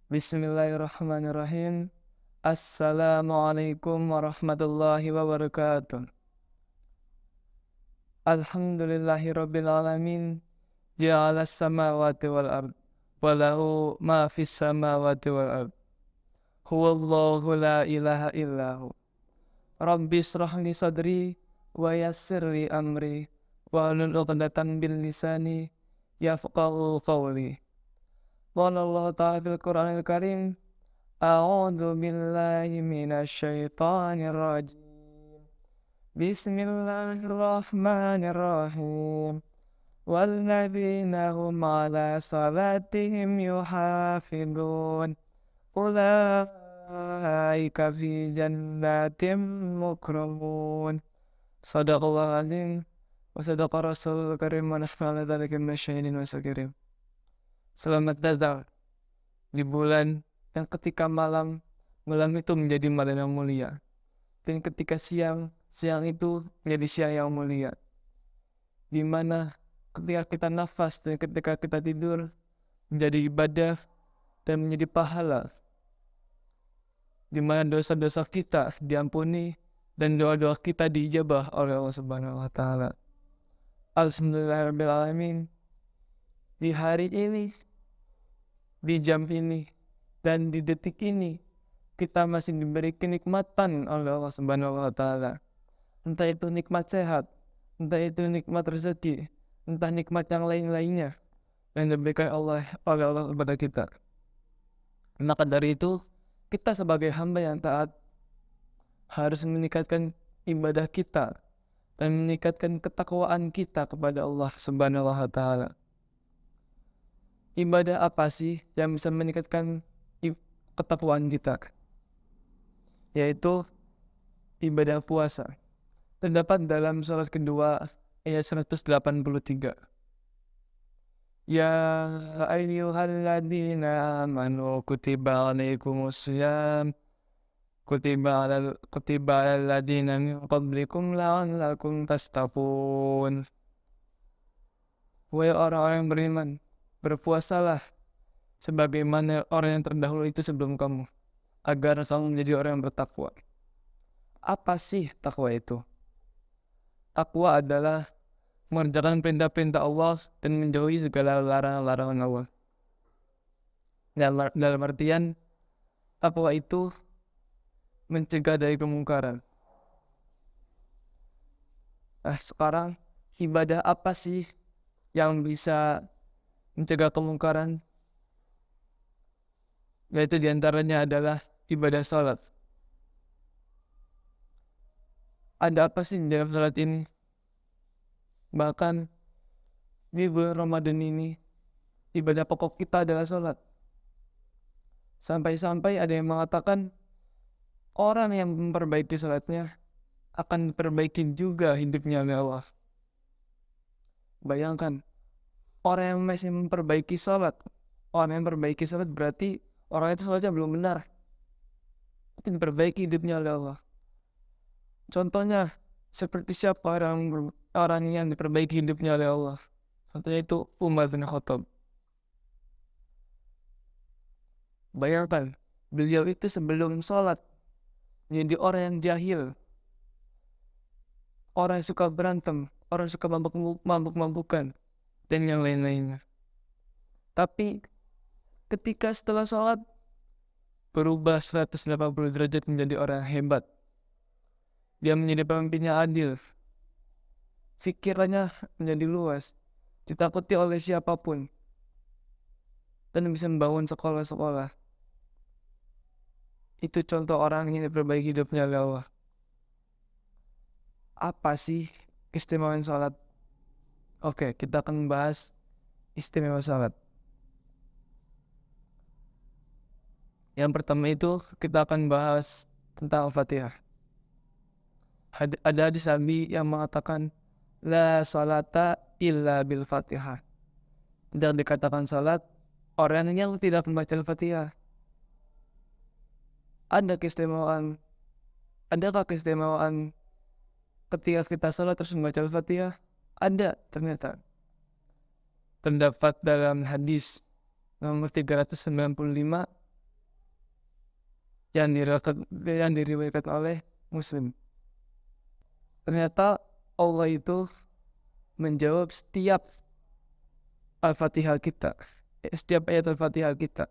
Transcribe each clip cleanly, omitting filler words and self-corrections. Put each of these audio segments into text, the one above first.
Bismillahirrahmanirrahim. Assalamualaikum warahmatullahi wabarakatuh. Alhamdulillahi rabbil alamin. Ja'alas samawati wal ard. Walahu ma fis samawati wal ard. Huwallahu la ilaha illahu. Rabbi israh li sadri wa yassir li amri. Wahlul 'uqdatam bil lisani yafqahu qawli. Qala Allah ta'ala fil Qur'anil Karim. A'udzu billahi minasy syaithanir rajim. Bismillahirrahmanirrahim. Walladzina hum 'ala salatihim yuhafizun. Ulaika fi jannatin mukramun. Shadaqallahul azim wa sadaqa rasulul karim wa nahnu 'ala dzalika minasyahidin wasyakirin. Selamat datang di bulan yang ketika malam itu menjadi malam yang mulia, dan ketika siang itu menjadi siang yang mulia, di mana ketika kita nafas dan ketika kita tidur menjadi ibadah dan menjadi pahala, di mana dosa-dosa kita diampuni dan doa-doa kita diijabah oleh Allah Subhanahu wa taala. Alhamdulillahirabbil alamin. Di hari ini, di jam ini, dan di detik ini kita masih diberi kenikmatan oleh Allah Subhanahu wa taala. Entah itu nikmat sehat, entah itu nikmat rezeki, entah nikmat yang lain-lainnya yang diberikan oleh Allah kepada kita. Maka dari itu, kita sebagai hamba yang taat harus meningkatkan ibadah kita dan meningkatkan ketakwaan kita kepada Allah Subhanahu wa taala. Ibadah apa sih yang bisa meningkatkan ketakwaan kita? Yaitu ibadah puasa. Terdapat dalam surat kedua ayat 183. Ya ayyuhalladzina amanu kutiba alaikumussyam kutiba alal ladzina min qablikum la'allakum tattaqun. Wahai orang-orang yang beriman, berpuasalah sebagaimana orang yang terdahulu itu sebelum kamu, agar kamu menjadi orang yang bertakwa. Apa sih takwa itu? Takwa adalah mengerjakan perintah-perintah Allah dan menjauhi segala larangan-larangan Allah. Dalam artian, takwa itu mencegah dari kemungkaran. Sekarang ibadah apa sih yang bisa mencegah kemungkaran? Yaitu diantaranya adalah ibadah salat. Ada apa sih dalam salat ini? Bahkan di bulan Ramadan ini, ibadah pokok kita adalah salat. Sampai-sampai ada yang mengatakan orang yang memperbaiki salatnya akan diperbaiki juga hidupnya oleh Allah. Bayangkan, orang yang masih memperbaiki salat, orang yang memperbaiki salat berarti orang itu salatnya belum benar. Itu diperbaiki hidupnya oleh Allah. Contohnya seperti siapa orang yang diperbaiki hidupnya oleh Allah? Contohnya itu Umar bin Khattab. Bayangkan, beliau itu sebelum sholat menjadi orang yang jahil, orang yang suka berantem, orang yang suka mabuk-mabukan, dan yang lain-lainnya. Tapi ketika setelah sholat berubah 180 derajat menjadi orang yang hebat. Dia menjadi pemimpin yang adil. Pikirannya menjadi luas, ditakuti oleh siapapun, dan bisa membangun sekolah-sekolah. Itu contoh orang yang diperbaiki hidupnya oleh Allah. Apa sih keistimewaan salat? Oke, kita akan membahas istimewa salat. Yang pertama itu kita akan bahas tentang Al-Fatihah. Ada hadis Nabi yang mengatakan la salata illa bil Fatihah. Tidak dikatakan salat orang yang tidak membaca Al-Fatihah. Adakah keistimewaan ketika kita salat terus membaca Al-Fatihah? Ada, ternyata. Terdapat dalam hadis nomor 395 yang diriwayatkan oleh Muslim. Ternyata Allah itu menjawab setiap Al-Fatihah kita, setiap ayat Al-Fatihah kita.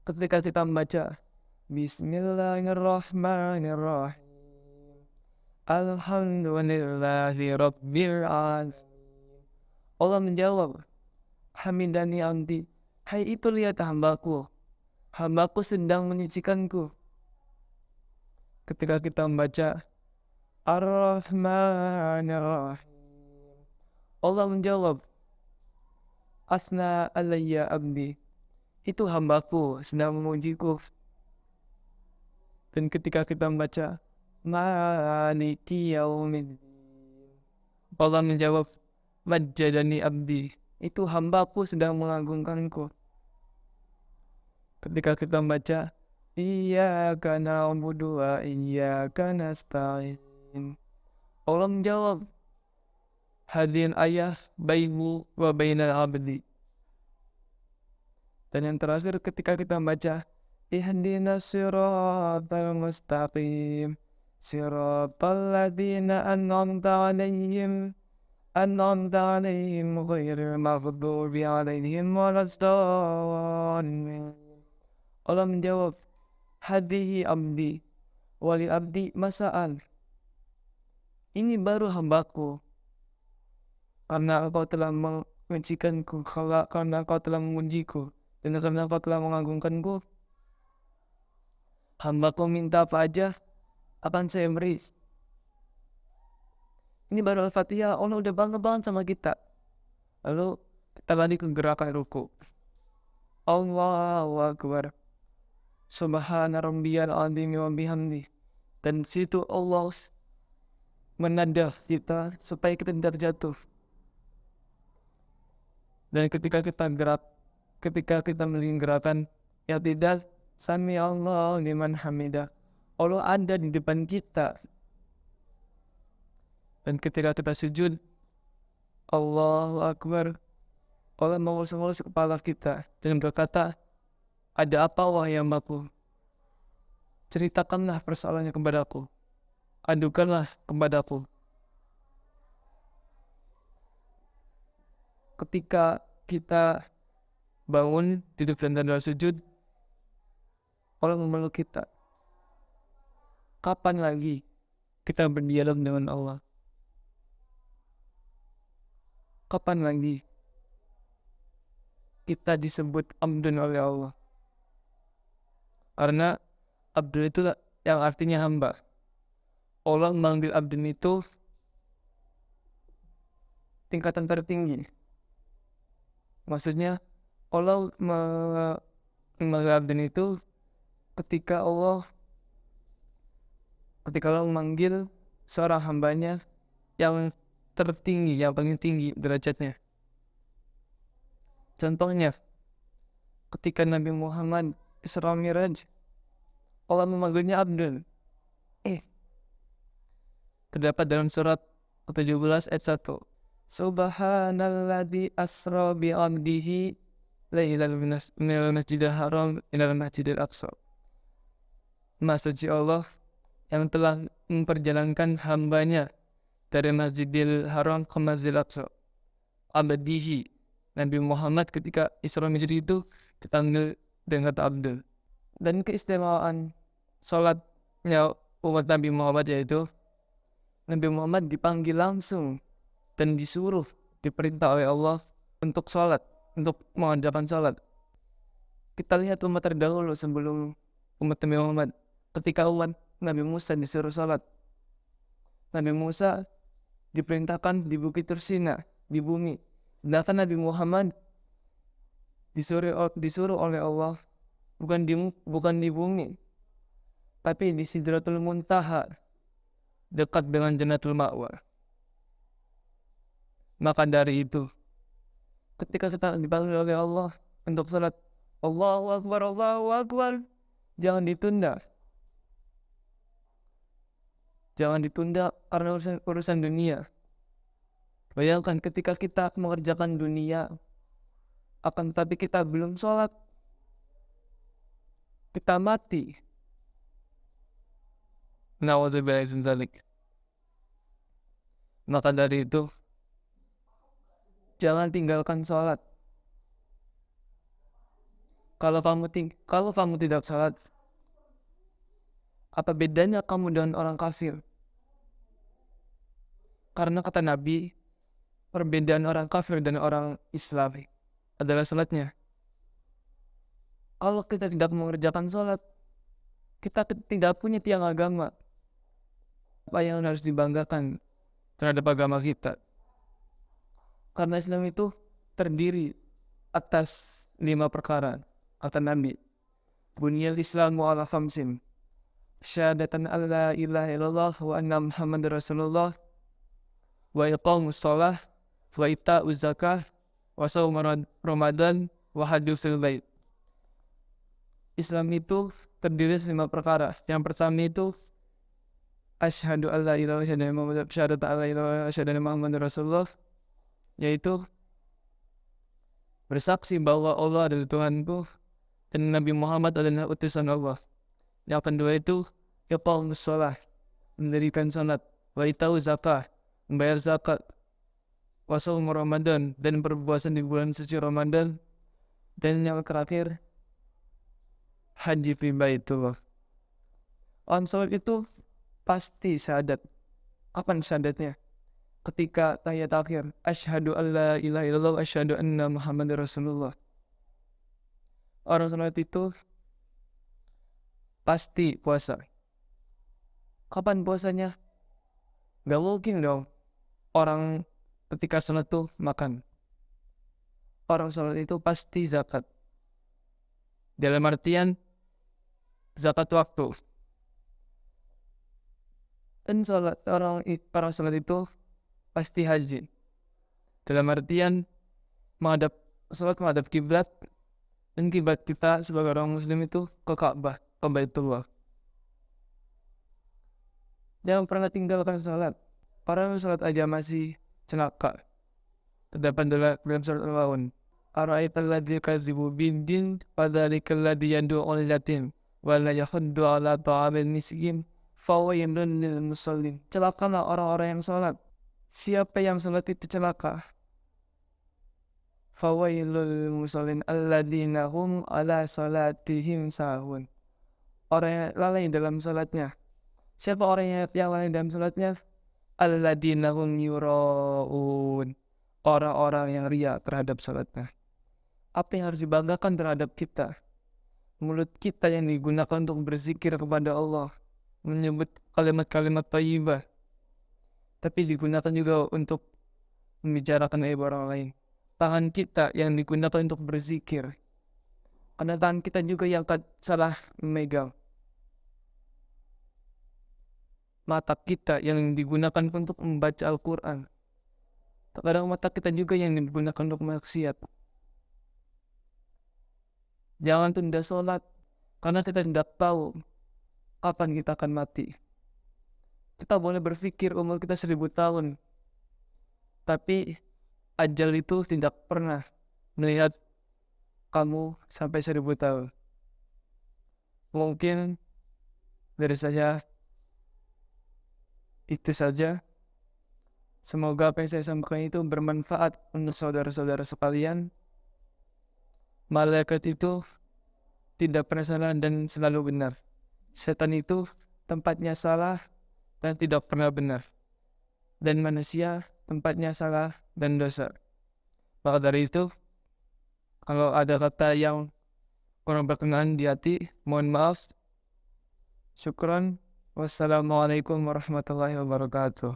Ketika kita membaca Bismillahirrahmanirrahim, Alhamdulillahi Rabbil Alamin, Allah menjawab, Hamidani abdi, hai itu lihat hambaku sedang menyucikanku. Ketika kita membaca Ar-Rahmanir-Rahim, Allah menjawab, Asna alayya abdi, itu hambaku sedang memujiku. Dan ketika kita membaca Maliki yaumiddin, Allah menjawab, Majjadani abdi, itu hambaku sedang mengagungkanku. Ketika kita membaca Iyyaka na'budu wa iyyaka nasta'in, Allah menjawab, hadirin ayah baini wa bainal abdi. Dan yang terakhir ketika kita membaca Ihdinas siratal mustaqim, siratal ladzina an'amta alaihim ghairil maghdubi alaihim waladdallin. Allah menjawab, hadihi abdi wali abdi masa'al, ini baru hambaku karena engkau telah menyucikanku, karena engkau telah mengujiku, dan karena engkau telah mengagungkanku. Hambaku minta apa aja akan saya beri. Ini baru Al-Fatihah, Allah udah bangga banget sama kita. Lalu kita lari ke gerakan ruku. Allahu Akbar, Subhana rabbiyal azim wa bihamdi. Dan situ Allah menadah kita supaya kita tidak terjatuh. Dan ketika kita melakukan gerakan ya tidak, Sami Allah liman hamidah, Allah ada di depan kita. Dan ketika kita sujud, Allahu Akbar, Allah mengelus-ngelus kepala kita dan berkata, ada apa wahai hambaku? Ceritakanlah persoalannya kepadaku, adukanlah kepadaku. Ketika kita bangun, duduk dan dalam sujud, Allah memeluk kita. Kapan lagi kita berdialog dengan Allah? Kapan lagi kita disebut abdun oleh Allah? Karena abdun itu yang artinya hamba. Allah memanggil abdun itu tingkatan tertinggi. Maksudnya Allah memanggil abdun itu ketika Allah memanggil seorang hambanya yang tertinggi, yang paling tinggi derajatnya. Contohnya, ketika Nabi Muhammad Isra Miraj, Allah memanggilnya abdun. Terdapat dalam surat ke-17 ayat 1. Subhanalladzi asra bi 'abdihi lailal minal masjidil haram ilal masjidil aqsa. Maha suci Allah yang telah memperjalankan hambanya dari Masjidil Haram ke Masjidil Aqsa. Abdihi, Nabi Muhammad ketika Isra Mi'raj itu dipanggil dengan kata abdul. Dan keistimewaan sholatnya umat Nabi Muhammad yaitu Nabi Muhammad dipanggil langsung dan diperintah oleh Allah untuk sholat, untuk mengadakan sholat. Kita lihat umat terdahulu sebelum umat Nabi Muhammad. Ketika umat Nabi Musa disuruh sholat, Nabi Musa diperintahkan di Bukit Tursina, di bumi. Sedangkan Nabi Muhammad disuruh oleh Allah bukan di bumi, tapi di Sidratul Muntaha, dekat dengan Jannatul Ma'wa. Maka dari itu, ketika kita dipanggil oleh Allah untuk sholat, Allahu Akbar, jangan ditunda. Jangan ditunda karena urusan dunia. Bayangkan ketika kita mengerjakan dunia, akan tetapi kita belum sholat. kita mati. Nauzubillah min dzalik. Maka dari itu, jangan tinggalkan sholat. Kalau kamu tidak sholat, apa bedanya kamu dengan orang kafir? Karena kata Nabi, perbedaan orang kafir dan orang Islam adalah sholatnya. Kalau kita tidak mengerjakan sholat, kita tidak punya tiang agama. Apa yang harus dibanggakan terhadap agama kita? Karena Islam itu terdiri atas 5 perkara. Kata Nabi, Bunyal Islamu ala khamsin. Syahadatan an la ilaha illallah wa anna Muhammadar Rasulullah wa iqamus shalah wa ita'uz zakah wa shaum Ramadan wa hajjul bait. Islam itu terdiri dari 5 perkara. Yang pertama itu asyhadu an la ilaha illallah, syahadatan an la ilaha illallah, syahadatan Muhammadar Rasulullah, yaitu bersaksi bahwa Allah adalah Tuhanku dan Nabi Muhammad adalah utusan Allah. Yang kedua itu iqamus shalah, mendirikan salat, wa ita'uz zakah, membayar zakat, wa shaum Ramadan, dan berpuasa di bulan suci Ramadan, dan yang terakhir haji fi baitullah. On salat itu pasti syahadat. Kapan syahadatnya? Ketika tahiyat akhir, asyhadu an la ilaha illallah, asyhadu anna Muhammadar Rasulullah. Orang salat itu pasti puasa. Kapan puasanya? Gak mungkin dong orang ketika sholat tuh makan. Orang sholat itu pasti zakat. Dalam artian zakat waktu. Dan orang sholat itu pasti haji. Dalam artian sholat menghadap kiblat, dan kiblat kita sebagai orang muslim itu ke Ka'bah, ke Baitullah. Jangan pernah tinggalkan sholat. Orang yang sholat aja masih celaka. Terdapat dalam surat Al-Maun, ara'aital ladzi yukadzibu bid-din fadzalikal ladzi yad'ul yatim wa la yahuddu 'ala ta'amil miskin fawailun lil musallin. Celakalah orang-orang yang sholat. Siapa yang sholat itu celaka? Fawailul lil musallin alladzina hum 'ala salatihim sahun. Orang yang lalai dalam sholatnya. Siapa orang yang lalai dalam sholatnya? Alladzina hum yura'un. Orang-orang yang riya terhadap sholatnya. Apa yang harus dibanggakan terhadap kita? Mulut kita yang digunakan untuk berzikir kepada Allah, menyebut kalimat-kalimat thayyibah, tapi digunakan juga untuk membicarakan aib orang lain. Tangan kita yang digunakan untuk berzikir, karena tangan kita juga yang salah memegang. Mata kita yang digunakan untuk membaca Al-Quran. Terkadang mata kita juga yang digunakan untuk maksiat. Jangan tunda sholat, karena kita tidak tahu kapan kita akan mati. Kita boleh berpikir umur kita 1000 tahun, tapi ajal itu tidak pernah melihat kamu sampai 1000 tahun. Mungkin dari saya itu saja. Semoga apa yang saya sampaikan itu bermanfaat untuk saudara-saudara sekalian. Malaikat itu tidak pernah salah dan selalu benar. Setan itu tempatnya salah dan tidak pernah benar. Dan manusia tempatnya salah dan dosa. Maka dari itu, kalau ada kata yang kurang berkenan di hati, mohon maaf. Syukran. Wassalamualaikum warahmatullahi wabarakatuh.